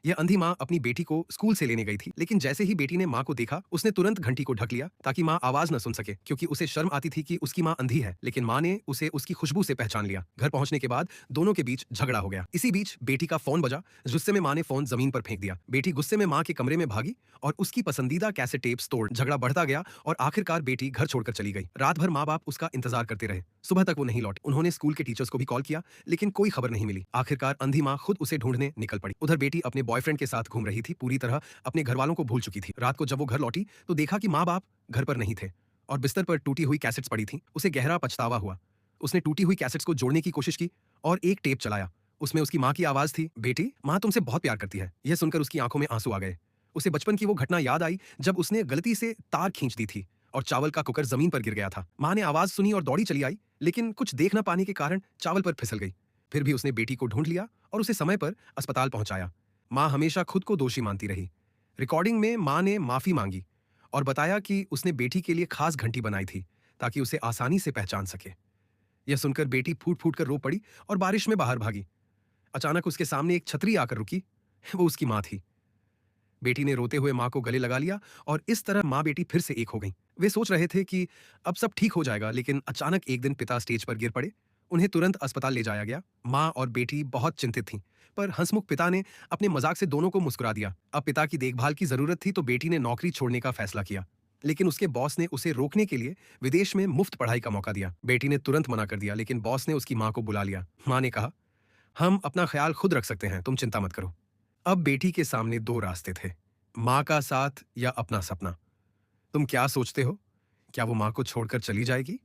यह अंधी माँ अपनी बेटी को स्कूल से लेने गई थी, लेकिन जैसे ही बेटी ने माँ को देखा, उसने तुरंत घंटी को ढक लिया ताकि माँ आवाज न सुन सके, क्योंकि उसे शर्म आती थी कि उसकी माँ अंधी है। लेकिन माँ ने उसे उसकी खुशबू से पहचान लिया। घर पहुंचने के बाद दोनों के बीच झगड़ा हो गया। इसी बीच बेटी का फोन बजा। गुस्से में माँ ने फोन जमीन पर फेंक दिया। बेटी गुस्से में माँ के कमरे में भागी और उसकी पसंदीदा कैसेट टेप्स तोड़। झगड़ा बढ़ता गया और आखिरकार बेटी घर छोड़कर चली गई। रात भर माँ बाप उसका इंतजार करते रहे। सुबह तक वो नहीं लौटी। उन्होंने स्कूल के टीचर्स को भी कॉल किया, लेकिन कोई खबर नहीं मिली। आखिरकार अंधी माँ खुद उसे ढूंढने निकल पड़ी। उधर बेटी अपने बॉयफ्रेंड के साथ घूम रही थी, पूरी तरह अपने घर वालों को भूल चुकी थी। रात को जब वो घर लौटी तो देखा कि माँ बाप घर पर नहीं थे और बिस्तर पर टूटी हुई कैसेट्स पड़ी थी। उसे गहरा पछतावा हुआ। उसने टूटी हुई कैसेट्स को जोड़ने की कोशिश की और एक टेप चलाया। उसमें उसकी माँ की आवाज थी, बेटी, माँ तुमसे बहुत प्यार करती है। यह सुनकर उसकी आंखों में आंसू आ गए। उसे बचपन की वो घटना याद आई जब उसने गलती से तार खींच दी थी और चावल का कुकर जमीन पर गिर गया था। माँ ने आवाज सुनी और दौड़ी चली आई, लेकिन कुछ देख न पाने के कारण चावल पर फिसल गई। फिर भी उसने बेटी को ढूंढ लिया और उसे समय पर अस्पताल पहुंचाया। माँ हमेशा खुद को दोषी मानती रही। रिकॉर्डिंग में माँ ने माफी मांगी और बताया कि उसने बेटी के लिए खास घंटी बनाई थी ताकि उसे आसानी से पहचान सके। यह सुनकर बेटी फूट फूट कर रो पड़ी और बारिश में बाहर भागी। अचानक उसके सामने एक छतरी आकर रुकी। वो उसकी माँ थी। बेटी ने रोते हुए माँ को गले लगा लिया और इस तरह माँ बेटी फिर से एक हो गईं। वे सोच रहे थे कि अब सब ठीक हो जाएगा, लेकिन अचानक एक दिन पिता स्टेज पर गिर पड़े। उन्हें तुरंत अस्पताल ले जाया गया। माँ और बेटी बहुत चिंतित थीं, पर हंसमुख पिता ने अपने मजाक से दोनों को मुस्कुरा दिया। अब पिता की देखभाल की जरूरत थी तो बेटी ने नौकरी छोड़ने का फैसला किया, लेकिन उसके बॉस ने उसे रोकने के लिए विदेश में मुफ्त पढ़ाई का मौका दिया। बेटी ने तुरंत मना कर दिया, लेकिन बॉस ने उसकी माँ को बुला लिया। माँ ने कहा, हम अपना ख्याल खुद रख सकते हैं, तुम चिंता मत करो। अब बेटी के सामने दो रास्ते थे, माँ का साथ या अपना सपना। तुम क्या सोचते हो? क्या वो माँ को छोड़कर चली जाएगी